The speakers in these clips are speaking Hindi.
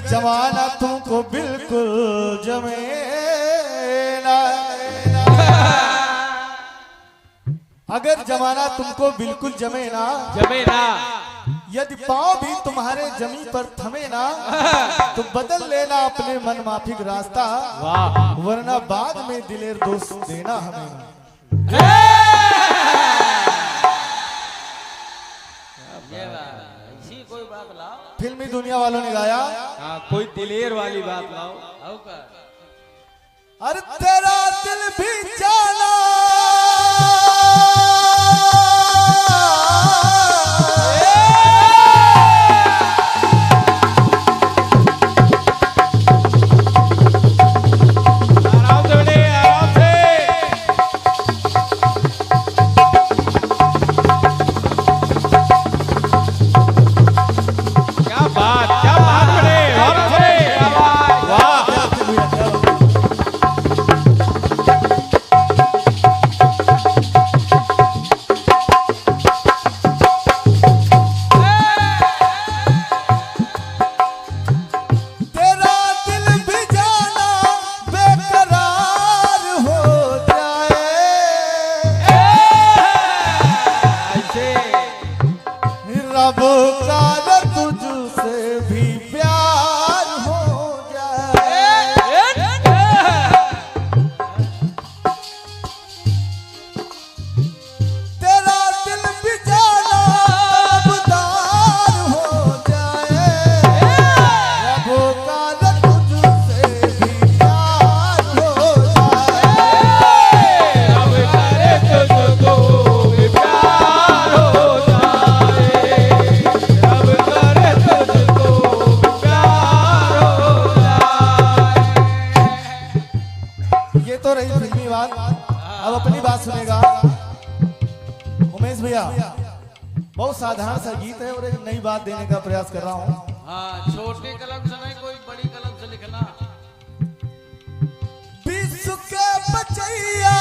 जमाना तुमको बिल्कुल जमे ना, अगर जमाना तुमको बिल्कुल जमे ना, यदि पाँव भी तुम्हारे जमी पर थमे ना, तो बदल लेना अपने मन माफिक रास्ता, वरना बाद में दिलेर दोस्त देना हमें। कोई बात लाओ, फिल्मी दुनिया वालों ने गाया। कोई दिलेर वाली बात लाओ। अरे तेरा दिल भी जाना, तो रही फिल्मी बात। अब अपनी बात सुनेगा उमेश भैया। बहुत साधारण सा गीत है और एक नई बात देने का प्रयास कर रहा हूँ। हाँ, छोटी कलम से नहीं, कोई बड़ी कलम से लिखना। विश्व के बचैया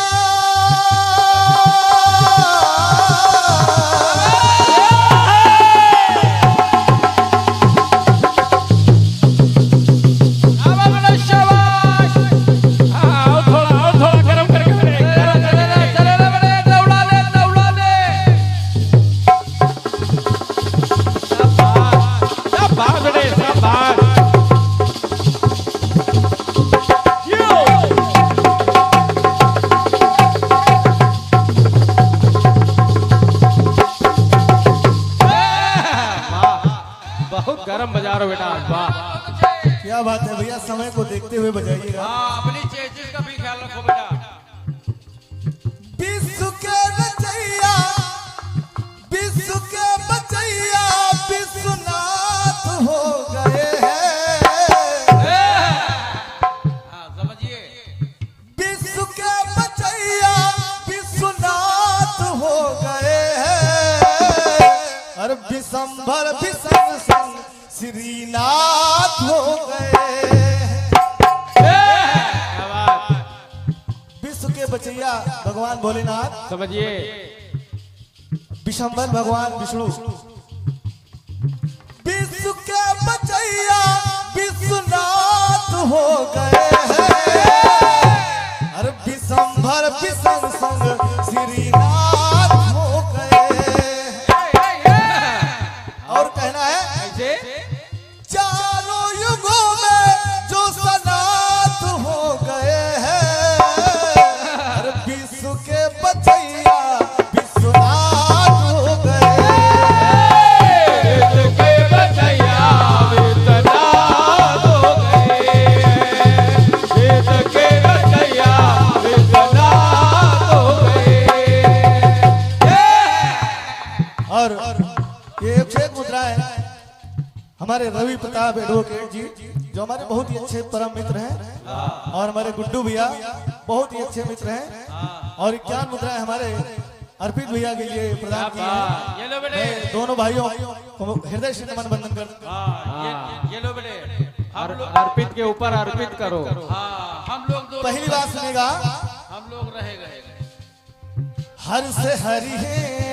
गरम बजा रहे हो बेटा। वाह क्या बात है भैया, समय को देखते हुए बजाइएगा। अपनी चेचिस का भी ख्याल रखो बेटा। विश्व के बचैया, विश्व के बचैया विश्वनाथ हो गए हैं। समझिए, विश्व के बचैया विश्वनाथ हो गए हैं। अरे विशंभर विशंग संग श्रीनाथ हो गए। विश्व के बचैया भगवान भोलेनाथ, समझिए, विशंभर भगवान विष्णु। विश्व के बचैया विश्वनाथ हो गए हैं। अरे विशंभर विशंग संग श्रीनाथ हो गए। और कहना है चारों युगों में जो सनात हो गए हैं। हर विश्व के बचैया विश्वनाथ हो गए। विश्व के बचैया विश्वनाथ हो गए। विश्व के बचैया विश्वनाथ हो गए। और ये एक मुद्रा है हमारे रवि प्रताप एडवोकेट जी, जो हमारे बहुत ही अच्छे परम मित्र हैं, और हमारे गुड्डू भैया बहुत ही अच्छे मित्र हैं। और 51 मुद्राएं हमारे अर्पित भैया के लिए प्रदान की हैं। मैं दोनों भाइयों को हृदय से नमन बंदन करता। ये लो बेटे, अर्पित के ऊपर अर्पित करो। हम लोग पहली बात सुनेगा, हम लोग रहे गए हर से हरि है।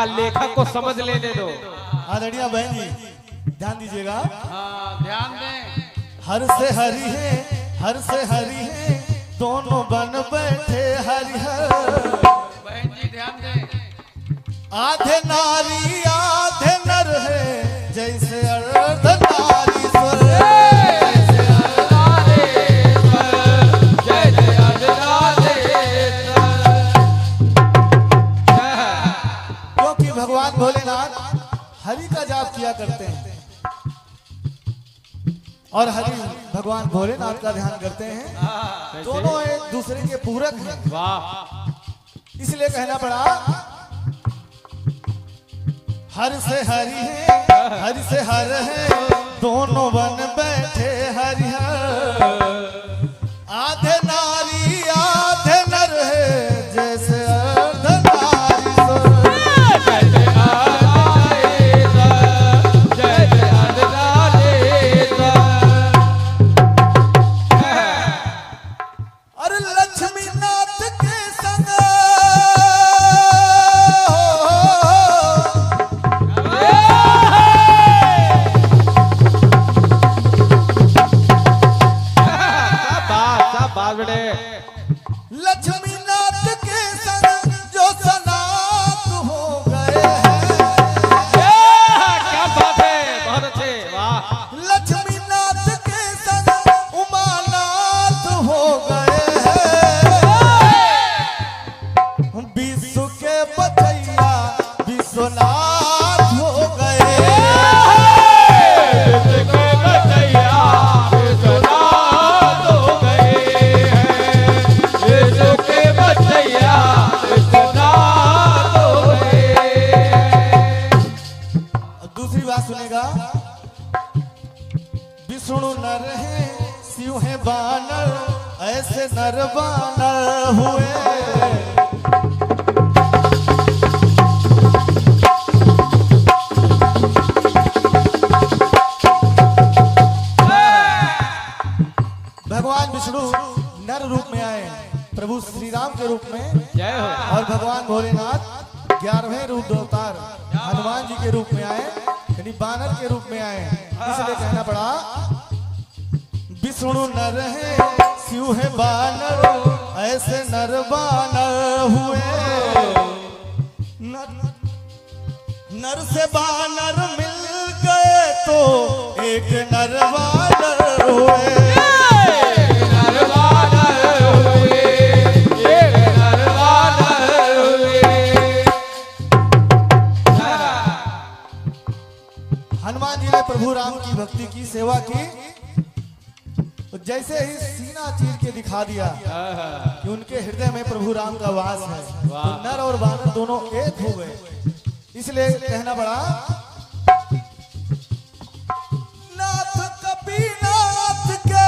लेखक को समझ लेने दो। आदरणीय बहन जी ध्यान दीजिएगा। हाँ ध्यान दें। हर से हरि है, हर से हरि है, दोनों बन बैठे हरिहर। बहन जी ध्यान दें। आधे नारी आधे नर है, जैसे अर्ध नारीश्वर। जैसे अर्धनारीश्वर, जैसे अर्धनारीश्वर। क्योंकि भगवान भोलेनाथ हरि का जाप किया करते हैं और हरि भगवान भोलेनाथ का ध्यान करते हैं। दोनों एक दूसरे के पूरक हैं, वाह। इसलिए कहना पड़ा हर से हरि है, हरि से हर है, दोनों बन बैठे हरिहर। आधे नारी आधे नर है, जैसे अर्धनारीश्वर। जैसे अर्धनारीश्वर, जैसे अर्धनारीश्वर। अरे लक्ष्मी नाथ के संग बात बेटे। लक्ष्मी नाथ के संग जो सनात हो गए हैं। क्या बात है, बहुत अच्छे, वाह। लक्ष्मी नाथ के संग उमानाथ हो गए हैं। विश्व के बचैया विश्वनाथ हो गए। विश्व के बचैया विश्वनाथ हो गए हैं। विश्व के बचैया विश्वनाथ हो गए। दूसरी बात सुनेगा। विष्णु नर है, शिव है बानर, ऐसे नर बानर हुए। भगवान विष्णु नर रूप में आए, प्रभु श्री राम के रूप में, जय हो। और भगवान भोलेनाथ 11वें रूप अवतार हनुमान जी के रूप में आए, यानी बानर के रूप में आए। इसलिए कहना पड़ा विष्णु नर है, शिव है बानर, ऐसे नर बानर हुए। नर से बानर मिल गए तो एक नर बानर हुए। हनुमान जी ने प्रभु राम की भक्ति की, सेवा की, तो जैसे ही सीना चीर के दिखा दिया कि उनके हृदय में प्रभु राम का वास है, तो नर और बानर दोनों एक हो गए। इसलिए कहना पड़ा नाथ कपीनाथ के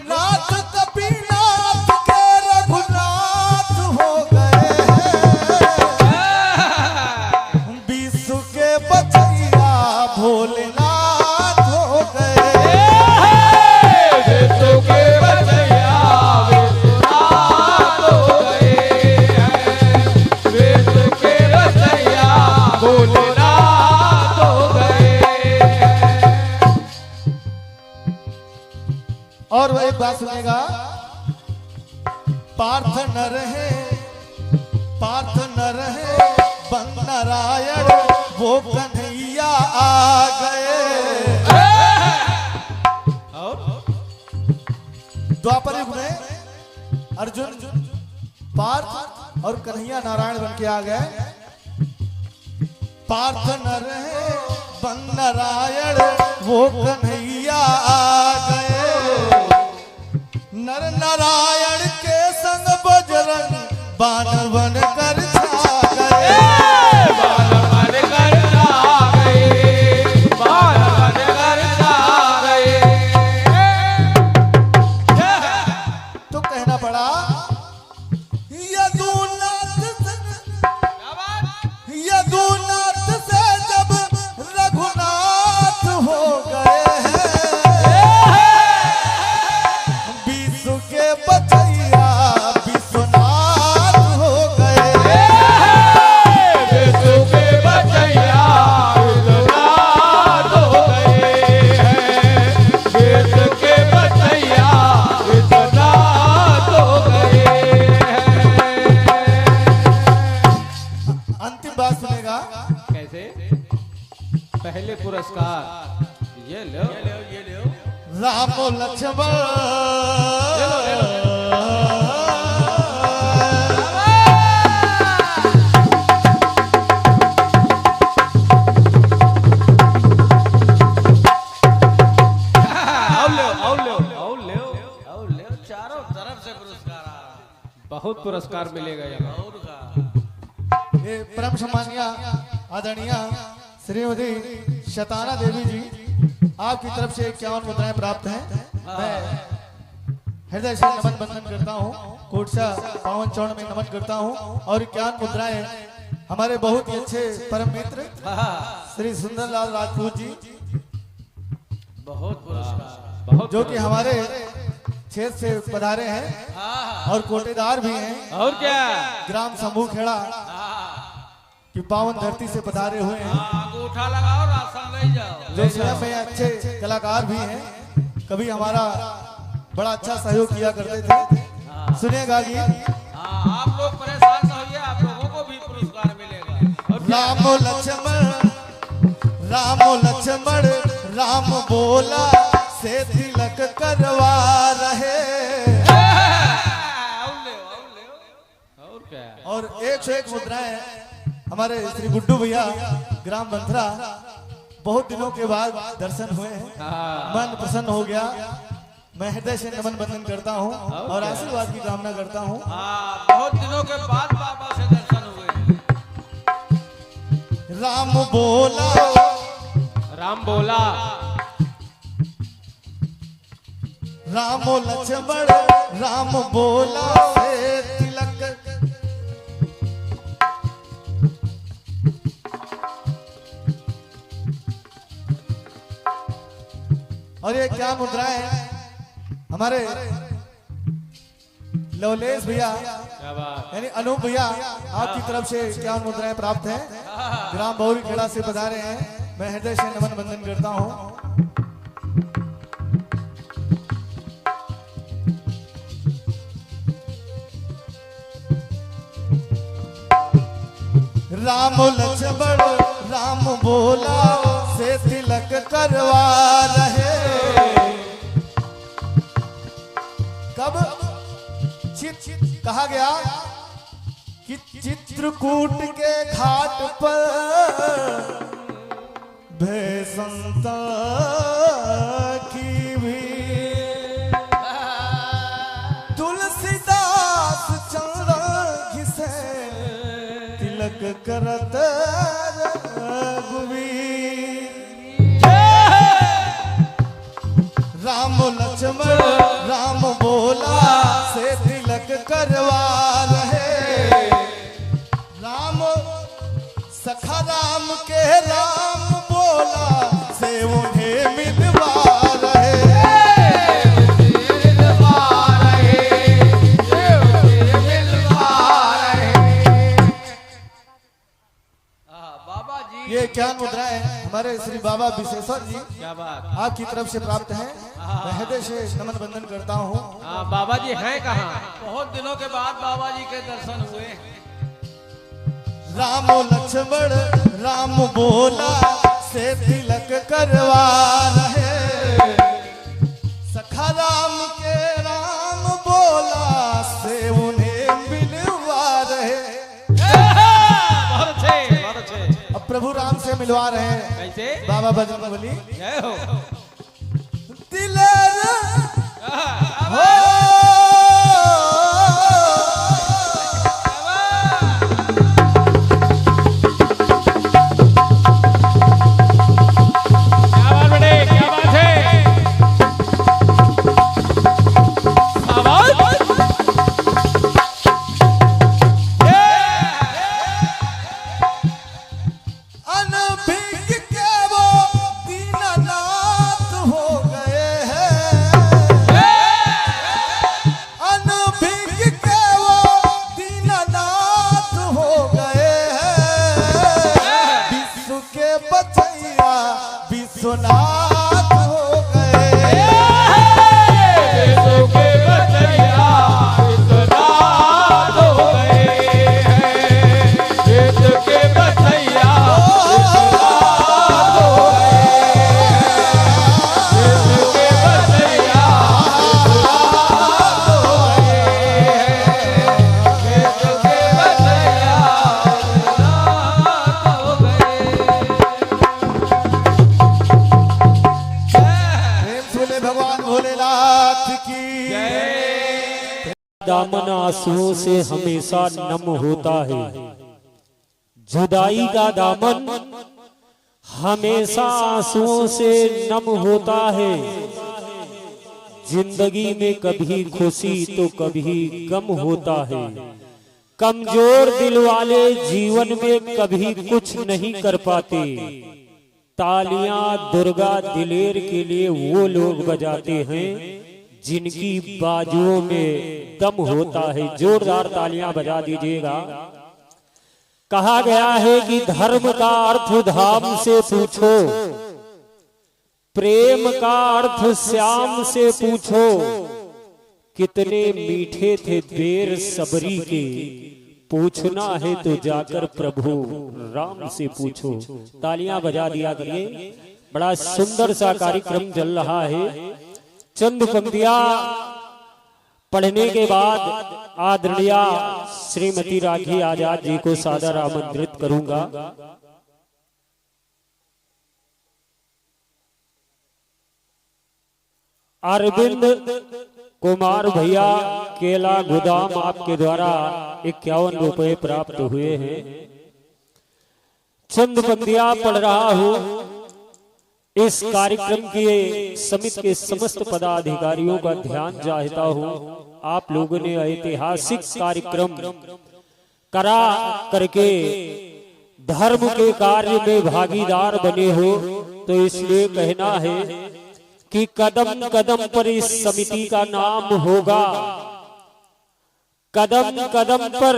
नाथ कपीनाथ के रघुनाथ हो गए हैं। विश्व के बचैया भोलेनाथ हो गए। विश्व के बचैया विश्वनाथ हो गए हैं। विश्व के बचैया भोलेनाथ हो गए हैं। और वह एक बात सुनेगा। पार्थ नर है, पार्थ नर है, बन नारायण वो कन्हैया आ गए। द्वापर युग में अर्जुन पार्थ और कन्हैया नारायण बन के आ गए। पार्थ नर है, बन नारायण वो कन्हैया आ गए। नर नारायण के संग बजरंग बाण बन कर छा गए। बाण बन कर छा गए। बाण बन कर छा गए। तो कहना ये लो राम लक्ष्मण चारों तरफ से पुरस्कार आ रहा है। बहुत पुरस्कार मिलेगा यहाँ। और का ये परम सम्मानिया आदरणीय श्रीमती शताना देवी जी आपकी तरफ से 51 मुद्राएं प्राप्त हैं। मैं हृदय से नमन बंदन करता हूँ, कोटसा पावन चौड़ में नमन करता हूँ। और 51 मुद्राएं हमारे बहुत ही अच्छे परम मित्र श्री सुंदरलाल राजपूत जी बहुत पुरस्कार बहुत जो कि हमारे क्षेत्र से पधारे हैं और कोटेदार भी हैं और क्या ग्राम समूह खेड़ा की पावन धरती से पधारे हुए हैं, अंगूठा लगाओ राशन ले जाओ। जो स्वयं में अच्छे कलाकार भी हैं। कभी हमारा बड़ा अच्छा सहयोग किया करते थे। सुनिएगा कि आप लोग परेशान न होइए, आप लोगों को भी पुरस्कार मिलेगा। और राम लक्ष्मण राम बोला से तिलक करवा रहे। और क्या और 101 मुद्राएं हमारे श्री गुड्डू भैया ग्राम बंथरा बहुत दिनों के बाद दर्शन हुए हैं। मन प्रसन्न हो गया। मैं हृदय से नमन बंदन करता हूँ और आशीर्वाद की कामना करता हूँ। बहुत दिनों के बाद बाबा से दर्शन हुए। राम बोला राम बोला राम लक्ष्मण राम बोला से तिलक। और ये क्या मुद्राएं हमारे लवलेश भैया क्या बात यानी अनूप भैया आपकी तरफ से क्या मुद्राएं प्राप्त हैं। ग्राम बहुरी खेड़ा से पधारे हैं। मैं हृदय से नमन बंदन करता हूँ। राम लक्ष्मण राम बोला से तिलक करवा रहे। कब कहा गया कि चित्रकूट के घाट पर भैसंता की भी तुलसीदास चंद्र घिसे तिलक करत रघुवीर। राम लक्ष्मण राम बोला से तिलक करवा रहे। राम सखा राम के राम बोला से उन्हें मिलवा रहे। बाबा जी ये क्या मुद्राएं हमारे श्री बाबा विशेश्वर जी क्या बात आपकी तरफ से प्राप्त हैं। मैं हृदय से नमन बंदन करता हूँ। बाबा जी हैं कहाँ बहुत दिनों के बाद बाबा जी के दर्शन हुए। राम लक्ष्मण राम बोला से तिलक करवा रहे। सखा राम के राम बोला से उन्हें मिलवा रहे। बहुत अच्छे बहुत अच्छे अब प्रभु राम से मिलवा रहे हैं कैसे बाबा बजरंगबली। जय हो दिलर हो क्या बात बेटे क्या बात है आवाज अनभिज्ञ के वो दीननाथ बोले भगवान भोलेनाथ की। दामन आंसुओं से हमेशा नम होता है, जुदाई का दामन हमेशा आंसुओं से नम होता है। जिंदगी में कभी खुशी तो कभी गम होता है। कमजोर दिल वाले जीवन में कभी कुछ नहीं कर पाते। तालियां दुर्गा दिलेर के लिए वो लोग बजाते हैं जिनकी बाजुओं में दम होता है। जोरदार तालियां बजा दीजिएगा। कहा गया है कि धर्म का अर्थ धाम से पूछो, प्रेम का अर्थ श्याम से पूछो। कितने मीठे थे बेर सबरी के, पूछना है तो जाकर प्रभु राम से पूछो। तालियां बजा दिया करिए। बड़ा सुंदर सा कार्यक्रम चल रहा है। चंद पंक्तियां पढ़ने के बाद आदरणीय श्रीमती राखी आजाद जी को सादर आमंत्रित करूंगा। अरविंद कुमार भैया केला गोदाम आपके द्वारा 51 रुपए प्राप्त हुए हैं। चंद पंक्तियां पढ़ रहा हूं। इस कार्यक्रम के समिति के समस्त पदाधिकारियों का ध्यान चाहता हूं। आप लोगों ने ऐतिहासिक कार्यक्रम करा करके धर्म के कार्य में भागीदार बने हो, तो इसलिए कहना है कि कदम कदम पर इस समिति का नाम होगा। कदम कदम पर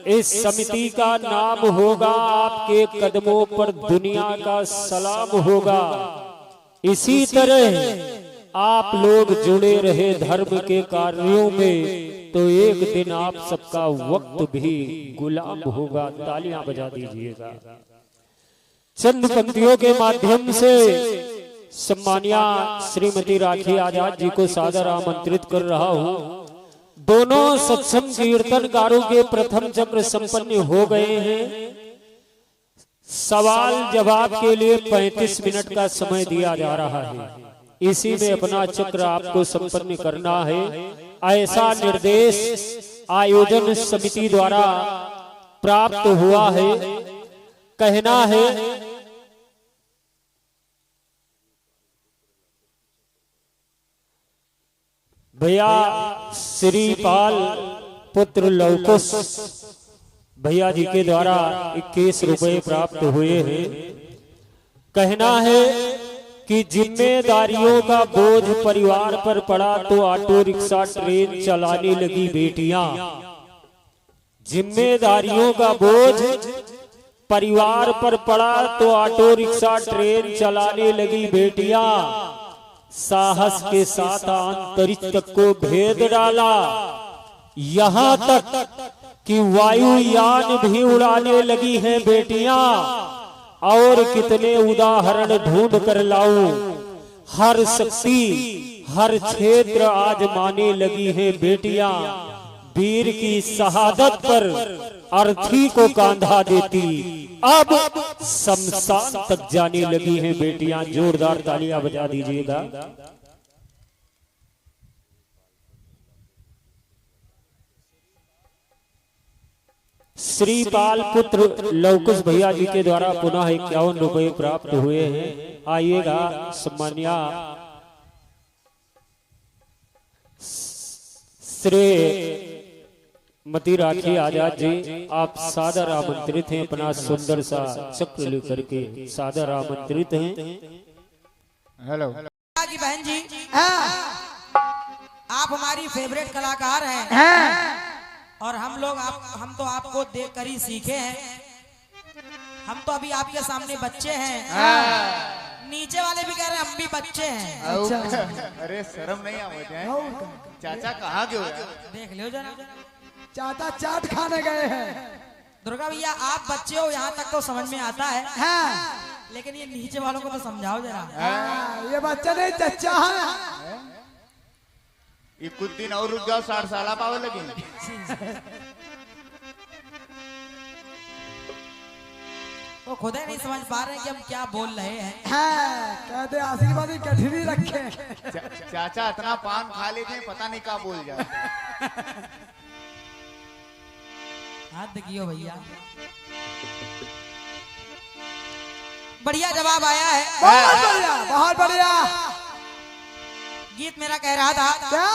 इस समिति का नाम होगा। आपके कदमों पर दुनिया का सलाम होगा। इसी तरह आप लोग जुड़े रहे धर्म के कार्यों में, तो एक दिन आप सबका वक्त भी गुलाम होगा। तालियां बजा दीजिएगा। चंद पंक्तियों के माध्यम से सम्मानिया श्रीमती राखी आजाद जी को सादर आमंत्रित कर रहा हूं। दोनों सत्संग कीर्तनकारों के प्रथम चक्र संपन्न हो गए हैं। सवाल जवाब के लिए 35 मिनट का समय दिया जा रहा है। इसी में अपना चक्र आपको संपन्न करना है। ऐसा निर्देश आयोजन समिति द्वारा प्राप्त हुआ है। कहना है भैया श्रीपाल पुत्र लवकुश भैया जी के द्वारा 21 रुपए प्राप्त हुए हैं। कहना है कि जिम्मेदारियों का बोझ परिवार पर पड़ा तो ऑटो रिक्शा ट्रेन चलाने लगी बेटियां। जिम्मेदारियों का बोझ परिवार पर पड़ा तो ऑटो रिक्शा ट्रेन चलाने लगी बेटियां। साहस के साथ अंतरिक्ष तक को भेद डाला, यहाँ तक कि वायुयान भी उड़ाने लगी हैं बेटियां। और कितने उदाहरण ढूंढ कर लाऊं, हर शक्ति हर क्षेत्र आजमाने लगी हैं बेटियां। वीर की शहादत पर अर्थी को कांधा देती, अब शमशान तक जाने लगी हैं बेटियां। जोरदार तालियां बजा दीजिएगा। श्रीपाल पुत्र लवकुश भैया जी के द्वारा पुनः 51 रुपए प्राप्त हुए हैं। आइएगा सम्मानिया श्री मती राखी आजाद जी, आप सादर आमंत्रित हैं। अपना सुंदर सा चक्र लेकर के सादर आमंत्रित हैं। हेलो की बहन जी, आप हमारी फेवरेट कलाकार हैं और हम तो आपको देखकर ही सीखे हैं। हम तो अभी आपके सामने बच्चे हैं। नीचे वाले भी कह रहे हैं हम भी बच्चे हैं। अरे शर्म नहीं आवत है चाचा, कहाँ गए हो यार? देख लो जरा, चाचा चाट खाने गए हैं। दुर्गा भैया आप बच्चे हो यहाँ तक तो समझ में आता है, लेकिन ये नीचे वालों को तो समझाओ जरा। ये बच्चा नहीं चच्चा है। ये कुछ दिन और रुक जाओ, 60 साल पावे लगे। वो खुद ही नहीं समझ पा रहे कि हम क्या बोल रहे हैं। हाँ, कहते आशीर्वाद ही कठिनी रखे। चाचा इतना पान खा लेते हैं पता नहीं क्या बोल जाए। हाथ देखियो भैया, बढ़िया जवाब आया है। बहुत बढ़िया, बहुत बढ़िया। गीत मेरा कह रहा था क्या?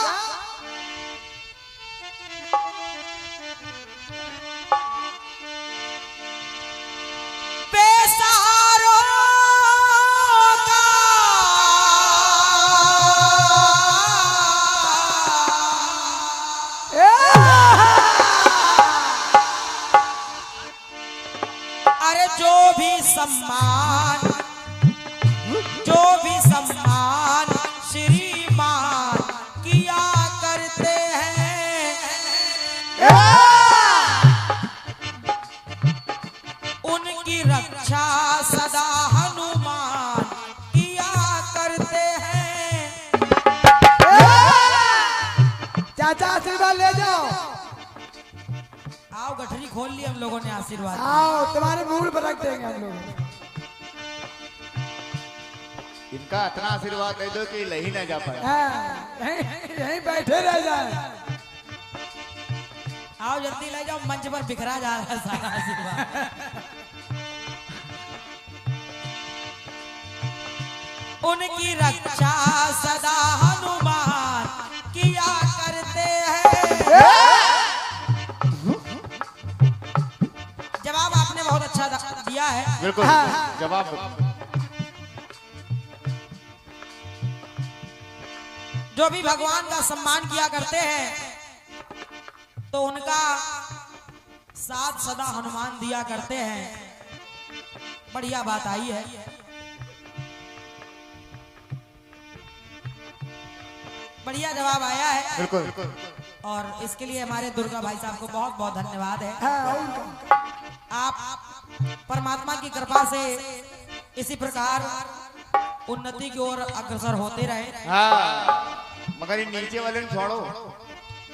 पेशारों का अरे जो भी सम्मान श्रीमान किया करते हैं, उनकी रक्षा सदा हनुमान किया करते हैं। चाचा आशीर्वाद ले जाओ। आओ गठरी खोल ली हम लोगों ने आशीर्वाद। आओ तुम्हारे मूड पर रख देंगे हम लोग। इनका इतना आशीर्वाद दे दो कि लही ना जा पाए। हाँ, यहीं बैठे रह जाए। आओ जल्दी ले जाओ, मंच पर बिखरा जा रहा है सारा आशीर्वाद। उनकी रक्षा सदा हनुमान किया करते हैं। जवाब आपने बहुत अच्छा दिया है। बिल्कुल जवाब। जो भी भगवान का सम्मान किया करते हैं तो उनका साथ सदा हनुमान दिया करते हैं। बढ़िया बात आई है। बढ़िया जवाब आया है। बिल्कुल। और इसके लिए हमारे दुर्गा भाई साहब को बहुत बहुत धन्यवाद है। आप परमात्मा की कृपा से इसी प्रकार उन्नति की ओर अग्रसर होते रहे। हाँ, मगर ये नीचे वाले ने छोड़ो,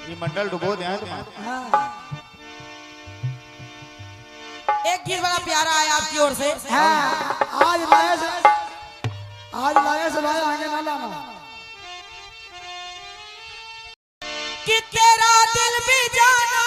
ये मंडल डुबो दे तुम्हारे। एक गीत बड़ा प्यारा है आपकी ओर से। हाँ, आज लाए से भाई आगे ना लाना। कि तेरा दिल भी जाना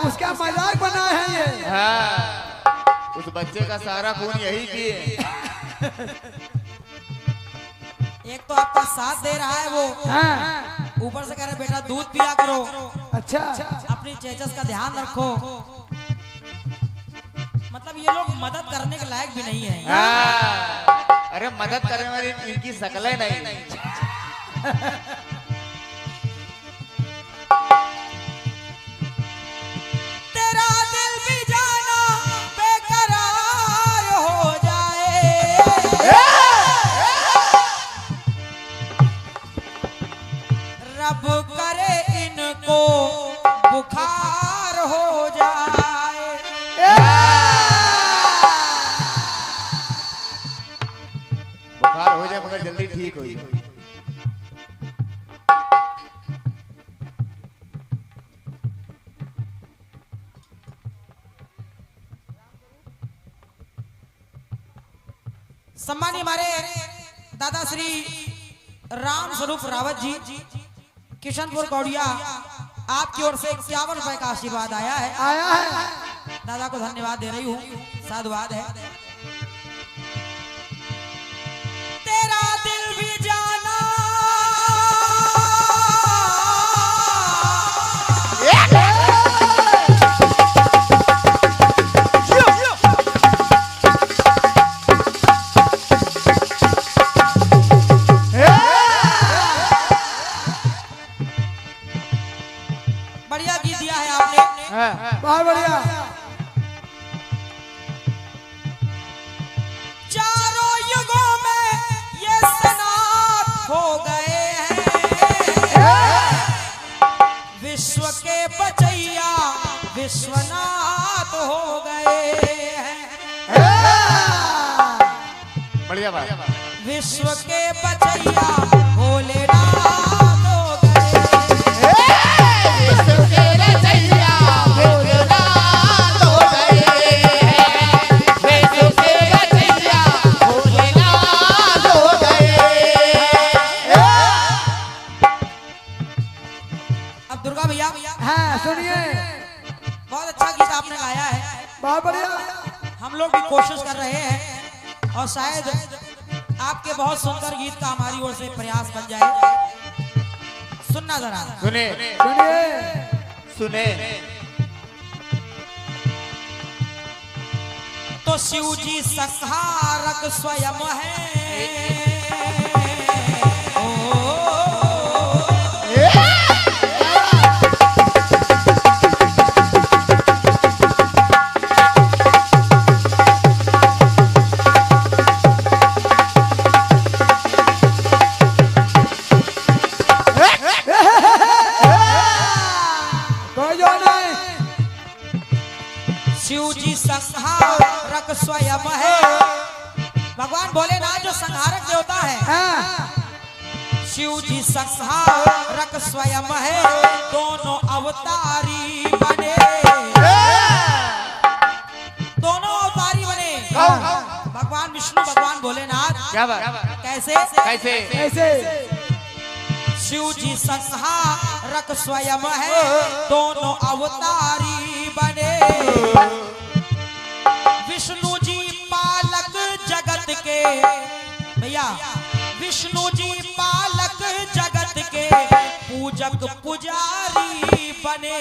उसका मजाक बना है ये। हाँ, उस बच्चे का सारा खून यही पिए। एक तो आपका साथ दे रहा है वो, ऊपर से कह रहे बेटा दूध पिया करो। अच्छा, अपनी चेचस का ध्यान रखो। मतलब ये लोग मदद करने के लायक भी नहीं है। हाँ, अरे मदद करने वाली इनकी शकलें नहीं। तेरा दिल भी जाना बेकरार हो जाए, रब करे इनको बुखार हो जाए। बुखार हो जाए मगर जल्दी ठीक हो जाए। सम्मानीय हमारे दादा श्री राम स्वरूप रावत जी किशनपुर कौड़िया, आपकी ओर से 51 रुपए का आशीर्वाद आया है। आया है। दादा को धन्यवाद दे रही हूँ। साधुवाद है। तेरा दिल भी जाना बढ़िया गीत दिया है आपने। बहुत बढ़िया। चारों युगों में ये सनात हो गए हैं, विश्व के बचैया विश्वनाथ हो गए हैं। बढ़िया बात। विश्व के बचैया भोलेनाथ हो गए। अब दुर्गा भैया हाँ सुनिए। बहुत अच्छा गीत आपने गाया है। बहुत बढ़िया। हम लोग भी कोशिश कर रहे हैं और शायद आपके बहुत सुंदर गीत का हमारी ओर से प्रयास बन जाए। सुनना जरा। सुने सुनिए। सुने। तो शिव जी संहारक स्वयं है। कोई जो नहीं। शिव जी संहारक स्वयं है। भगवान भोलेनाथ जो संहारक देवता है, हाँ शिव जी संहारक स्वयं है। दोनों अवतारी बने, दोनों अवतारी बने। भगवान विष्णु भगवान भोलेनाथ। क्या बात। कैसे? कैसे? ऐसे। शिव जी संहारक स्वयं है, दोनों अवतारी बने। विष्णु जी पालक जगत के, भैया विष्णु जी पालक जगत के पूजक पुजारी बने।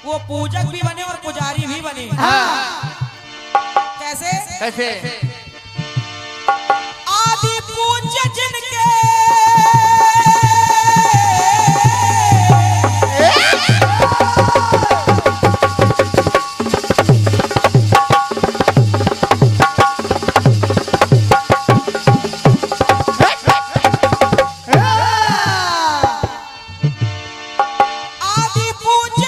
वो पूजक भी बने और पुजारी भी बने। कैसे? कैसे? आदि पूज्य जिनके आदि पूज्य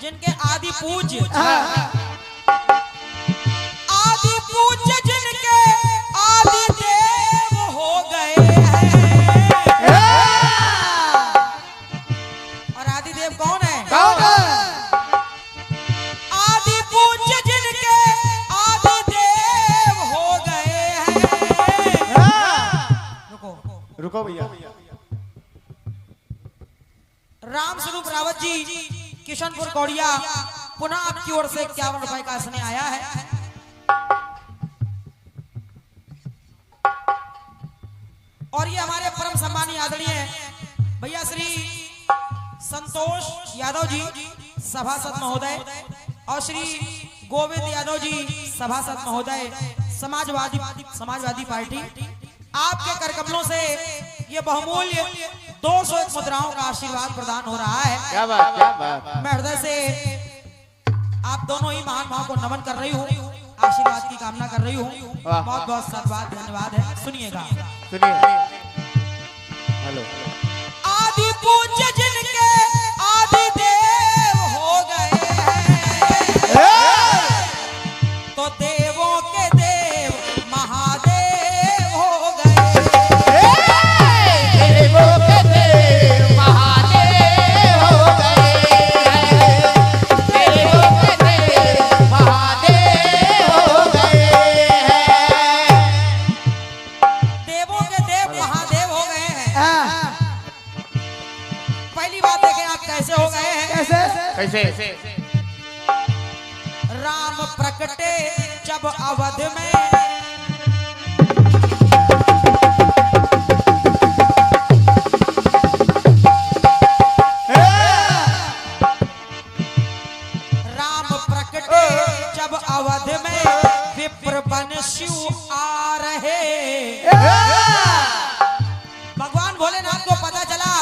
जिनके आदि पूज्य आदि पूज्य जिनके आदि देव हो गए हैं। और आदि देव कौन है? आदि पूज्य जिनके आदि देव हो गए हैं। रुको रुको भैया। राम स्वरूप रावत जी किशनपुर कौड़िया पुनः आपकी ओर से 51 रुपए का स्नेह आया है। और ये हमारे परम सम्मानीय आदरणीय भैया श्री संतोष यादव जी सभासद महोदय और श्री गोविंद यादव जी सभासद महोदय समाजवादी पार्टी, आपके करकमलों से ये बहुमूल्य 201 मुद्राओं का आशीर्वाद प्रदान हो रहा है। क्या बात। क्या बात। मैं हृदय से आप दोनों ही महान भाव को नमन कर रही हूँ, आशीर्वाद की कामना कर रही हूँ। बहुत बहुत साधुवाद धन्यवाद है। सुनिएगा। सुनिए। हेलो। आदि पूज्य जिनके आदि देव हो गए हैं, तो देवों के देव महादेव हो गए। देवों के देव महादेव हो गए। देवों के देव महादेव हो गए। देवों के देव महादेव हो गए हैं। कैसे? राम प्रकटे जब अवध में, राम प्रकटे जब अवध में, विप्र बन शिव आ रहे। भगवान भोलेनाथ को पता चला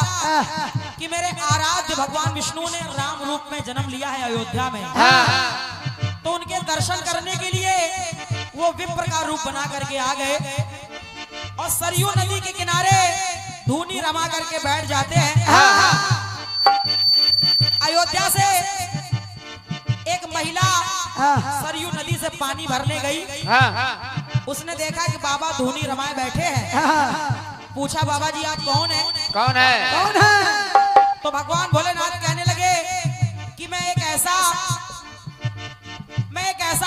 कि मेरे आराध्य भगवान विष्णु ने राम रूप में जन्म लिया है अयोध्या में, तो उनके दर्शन करने के लिए वो विप्र का रूप बना करके आ गए और सरयू नदी के किनारे धूनी रमा करके बैठ जाते हैं। अयोध्या से एक महिला सरयू नदी से पानी भरने गई। उसने देखा कि बाबा धूनी रमाए बैठे हैं। पूछा, बाबा जी आप कौन है? कौन है? कौन है? तो भगवान भोलेनाथ कहने लगे कि मैं एक ऐसा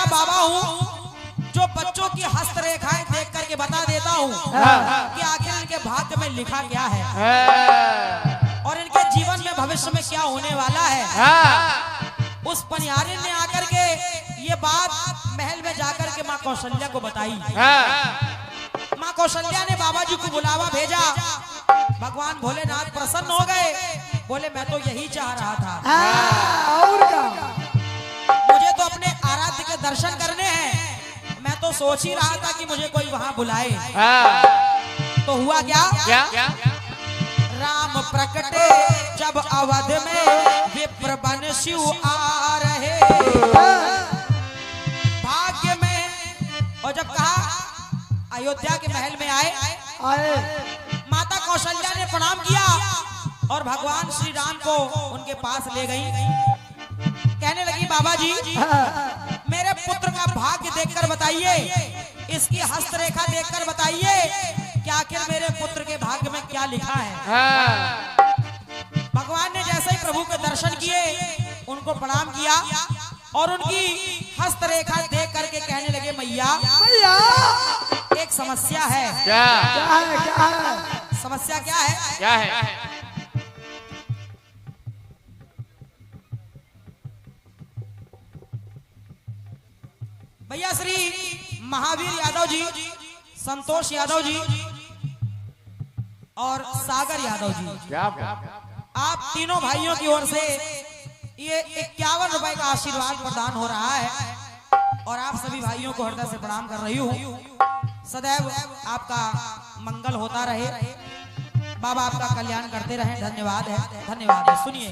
बाबा हूँ जो बच्चों की हस्तरेखाएं देख करके बता देता हूँ कि आखिर इनके भाग्य में लिखा क्या है और इनके जीवन में भविष्य में क्या होने वाला है। उस पनियारी ने आकर के ये बात महल में जाकर के माँ कौशल्या को बताई। माँ कौशल्या ने बाबा जी को बुलावा भेजा। भगवान भोलेनाथ प्रसन्न हो गए, बोले मैं तो यही चाह रहा था। और क्या? मुझे तो अपने आराध्य के दर्शन करने हैं। मैं तो सोच ही रहा था कि मुझे कोई वहां बुलाए। तो हुआ क्या? राम प्रकटे जब अवध में, विप्र बन शिव आ रहे। भाग्य में, और जब कहा अयोध्या के महल में आए, माता कौशल्या ने प्रणाम किया और भगवान श्री राम को उनके पास ले गई। कहने लगी, बाबा जी मेरे पुत्र का भाग्य देखकर बताइए, इसकी हस्तरेखा देखकर बताइए कि आखिर मेरे पुत्र के भाग्य में क्या लिखा है। भगवान ने जैसे ही प्रभु के दर्शन किए, उनको प्रणाम किया और उनकी हस्तरेखा देख करके कहने लगे, मैया एक समस्या है। क्या? समस्या क्या है? क्या है? भैया श्री महावीर यादव जी, संतोष यादव जी और सागर यादव जी, क्या? आप तीनों भाइयों की ओर से ये 51 रुपए का आशीर्वाद प्रदान हो रहा है और आप सभी भाइयों को हृदय से प्रणाम कर रही हूँ। सदैव आपका मंगल होता रहे, बाबा आपका कल्याण करते रहे। धन्यवाद है, धन्यवाद है। सुनिए।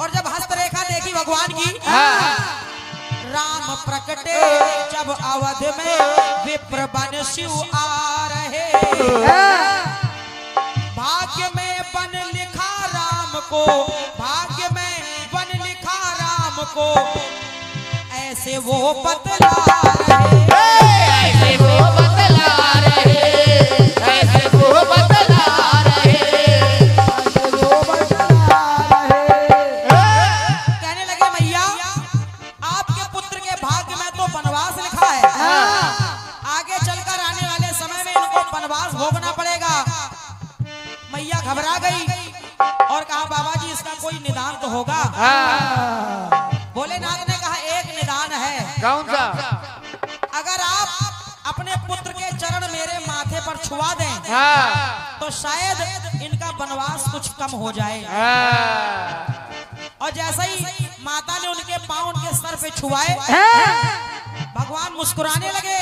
और जब हस्तरेखा देखी भगवान की, राम प्रकटे जब अवध में, विप्र बन शिव आ रहे। भाग्य में बन लिखा राम को, भाग्य में बन लिखा राम को, ऐसे वो बतला रहे, ऐसे वो बतला रहे, ऐसे वो बतला रहे। कहने लगे, मैया आपके पुत्र के भाग्य में तो वनवास लिखा है, आगे चलकर आने वाले समय में इनको वनवास भोगना पड़ेगा। मैया घबरा गई और कहा, बाबा जी इसका कोई निदान तो होगा। भोलेनाथ ने कहा, एक निदान है। कौन सा? अगर आप अपने पुत्र के चरण मेरे माथे पर छुआ दें तो शायद इनका वनवास कुछ कम हो जाए। और जैसे ही माता ने उनके पांव उनके सर पे छुआए, भगवान मुस्कुराने लगे।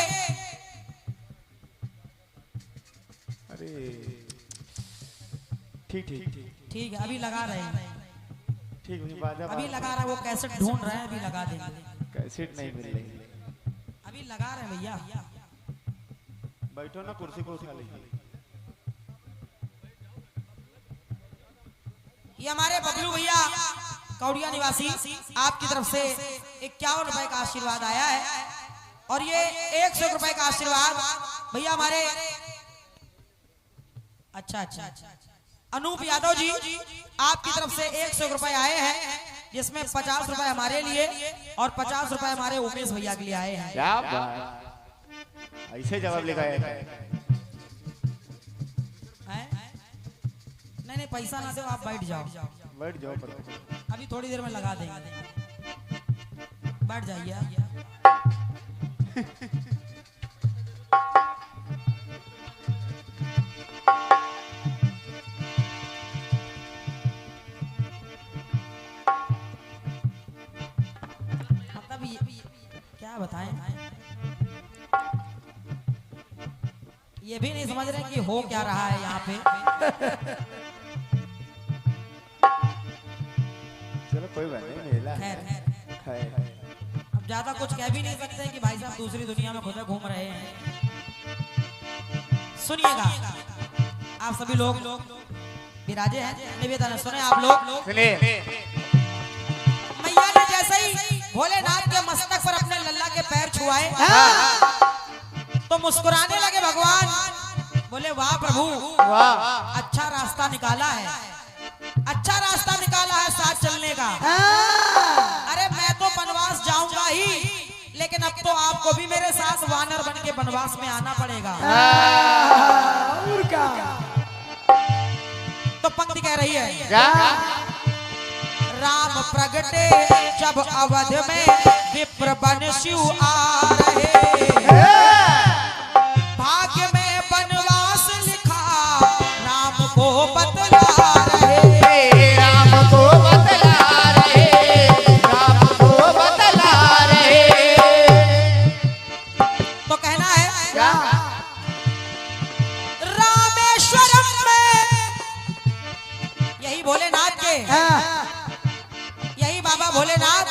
ठीक ठीक ठीक है, अभी लगा रहे हैं, ठीक हुई बात है। अभी लगा रहे हैं, वो कैसेट ढूंढ रहे हैं, अभी लगा देंगे। कैसेट नहीं मिल रही। अभी लगा रहे हैं भैया। बैठो ना, कुर्सी को उठा लीजिए। ये हमारे बबलू भैया कौड़िया निवासी, आपकी तरफ से 51 रुपए का आशीर्वाद आया है और ये 100 रुपए का आशीर्वाद भैया हमारे अच्छा अनूप यादव जी, आपकी तरफ से 100 रुपए आए हैं, जिसमें 50 रुपए हमारे लिए और 50 रुपए हमारे उमेश भैया के लिए आए हैं। क्या बात, ऐसे जवाब लिखा है। नहीं नहीं पैसा ना दो, आप बैठ जाओ, बैठ जाओ पर अभी थोड़ी देर में लगा देंगे, बैठ जाइए। मतलब क्या बताएं, ये भी नहीं समझ रहे कि हो क्या रहा है यहाँ पे। चलो कोई बात नहीं, मेला है। खैर अब ज्यादा कुछ कह भी नहीं सकते कि भाई साहब दूसरी दुनिया में खुद घूम रहे हैं। सुनिएगा आप सभी लोग विराजे हैं, निवेदन सुने आप लोग। सुनिए मैया ने जैसे ही भोलेनाथ के मस्तक पर अपने लल्ला के पैर छुआए तो मुस्कुराने लगे भगवान, बोले वाह प्रभु, वाह अच्छा रास्ता निकाला है, अच्छा रास्ता निकाला है साथ चलने का। अरे मैं तो वनवास जाऊंगा ही, लेकिन अब तो आपको भी मेरे साथ वानर बन के वनवास में आना पड़ेगा। और क्या? तो पंक्ति कह रही है, क्या राम प्रगटे जब अवध में विप्र बन शिव आ रहे, भाग्य में वनवास लिखा राम को बतला रहे, राम को बतला रहे, राम को बतला रहे। तो कहना है क्या रामेश्वरम में, यही भोलेनाथ के, यही बाबा भोलेनाथ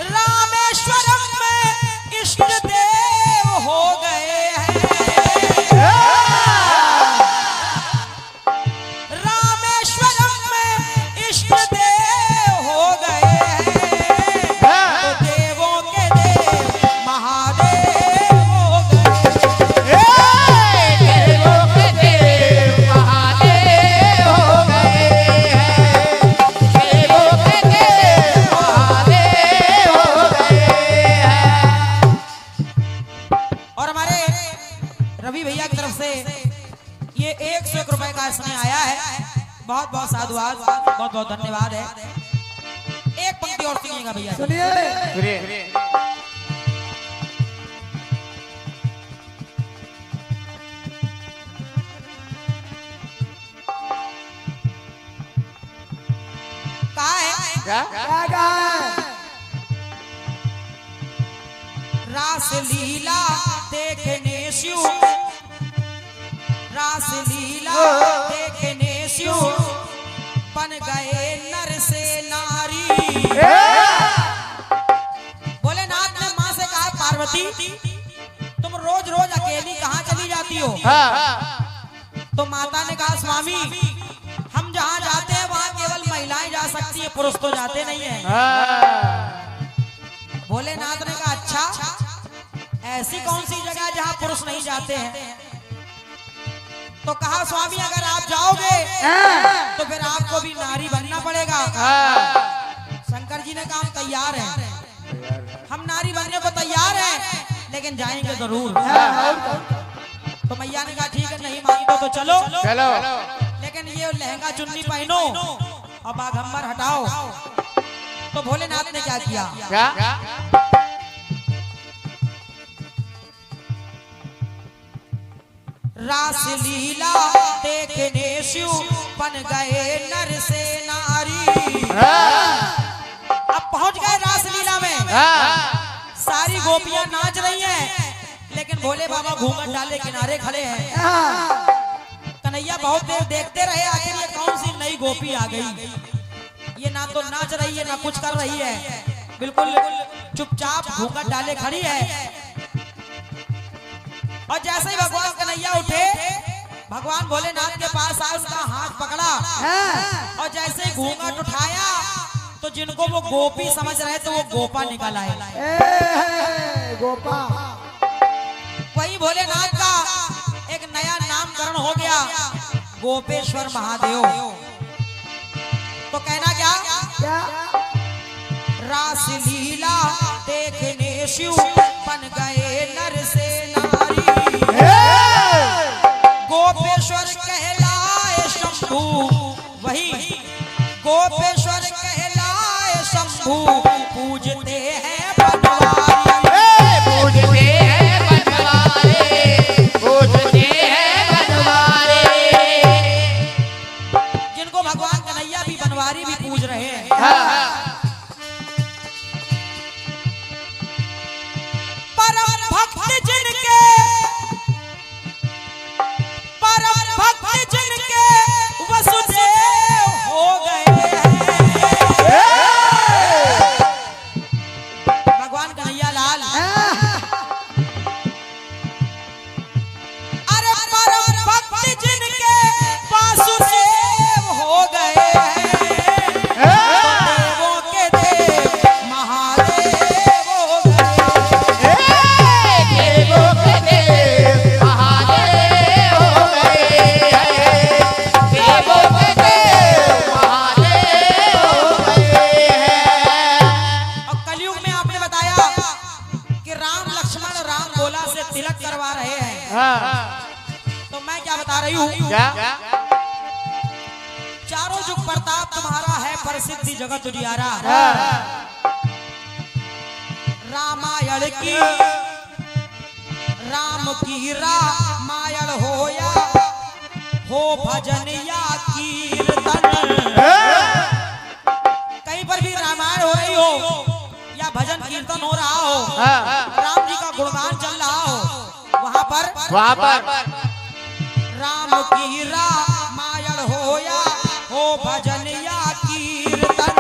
रामेश्वरम में इष्ट देव हो गए हैं। रामेश्वरम में इष्ट देव हो गए हैं, तो देवों के देव महादेव हो गए। देवों के देव महादेव हो गए हैं, देवों के देव महादेव हो गए हैं। और हमारे रवि भैया की तरफ से ये 101 रुपए का इसमें आया है, बहुत बहुत साधुवाद, बहुत बहुत धन्यवाद है। एक पंक्ति और सुनिएगा भैया जी। सुनिए सुनिए कहा है क्या क्या कहा है? रास लीला देखने शिव, रास लीला देखने शिव बन गए नर से नारी। भोलेनाथ ने माँ से कहा, पार्वती तुम रोज रोज अकेली कहाँ चली जाती हो? तो माता ने कहा, स्वामी हम जहाँ जाते हैं वहाँ केवल महिलाएं जा सकती है, पुरुष तो जाते नहीं है। भोलेनाथ ने कहा, अच्छा ऐसी कौन सी जगह जहाँ पुरुष नहीं जाते हैं? तो कहा, स्वामी अगर आप जाओगे तो फिर आपको भी नारी बनना पड़ेगा। शंकर जी ने कहा, हम तैयार हैं, हम नारी बनने को तैयार हैं, लेकिन जाएंगे जरूर। तो मैया ने कहा, ठीक है नहीं मानते तो चलो, चलो लेकिन ये लहंगा चुन्नी पहनो और बाघंबर हटाओ। तो भोलेनाथ ने क्या किया? क्या रास लीला देखने शिव बन गए नर से नारी। अब पहुंच गए रास लीला में, सारी गोपियां नाच रही हैं, लेकिन भोले बाबा घूंघट डाले किनारे खड़े हैं। कन्हैया बहुत देर देखते रहे, आखिर ये कौन सी नई गोपी आ गई, ये ना तो नाच रही है ना कुछ कर रही है, बिल्कुल चुपचाप घूंघट डाले खड़ी है। और जैसे ही भगवान कन्हैया उठे, भगवान भोलेनाथ के पास आए, उसका हाथ पकड़ा और जैसे ही घूंघट उठाया तो जिनको वो गोपी समझ रहे थे वो गोपा निकल आए। गोपा वही भोलेनाथ का एक नया नामकरण हो गया, गोपेश्वर महादेव। तो कहना क्या? क्या? रास लीला देखने शिव बन गए नर से नारी। गोपेश्वर कहला पूजते हैं बनवारी। पूजते हैं बनवारे, पूजते हैं बनवारे। जिनको भगवान कन्हैया भी बनवारी भी पूज रहे हैं। परम भक्त जिनके, परम भक्त जिनके वसुदेव हो गए हैं। भगवान कन्हैया लाल, अरे परम भक्त जिनके वासुदेव हो गए हैं। देवों के देव महादेव हो गए। देवों के देव महादेव हो गए हैं। देवों के देव महादेव हो गए हैं। और कलयुग में आपने बताया कि राम लक्ष्मण राम बोला से तिलक करवा रहे हैं। तो मैं क्या बता रही हूँ, क्या? चारों जुग प्रताप तुम्हारा है, प्रसिद्धि जगत उजियारा। रामायण की, राम की रामायण होया हो भजन या कीर्तन। कहीं पर भी रामायण हो रही हो या भजन कीर्तन हो रहा हो, राम जी का गुणगान चल रहा हो, वहां पर राम की रामायण होया हो भजन या कीर्तन।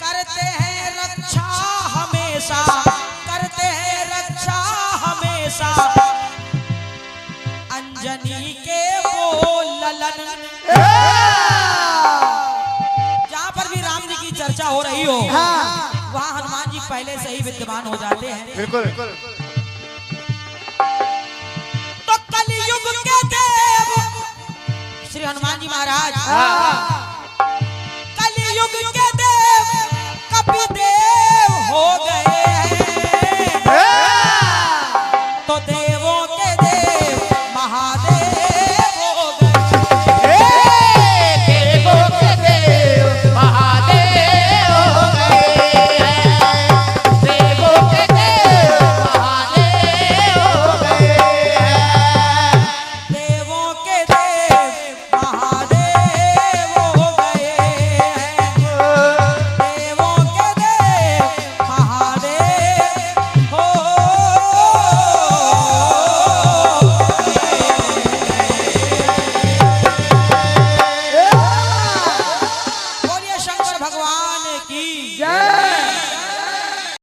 करते हैं रक्षा हमेशा, करते हैं रक्षा हमेशा अंजनी के वो ललन। जहाँ पर भी राम जी की चर्चा हो रही हो, वहाँ हनुमान जी पहले से ही विद्यमान हो जाते हैं। बिल्कुल। तो कलयुग के देव श्री हनुमान जी महाराज, कलयुग के देव कपिदेव हो गए हैं। तो देवों के देव महादेव हो गए। देवों के देव महादेव हो गए हैं। देवों के देव महादेव हो गए हैं। देवों के देव महादेव हो गए हैं। देवों के देव महादेव हो बोलिए शंकर भगवान की जय।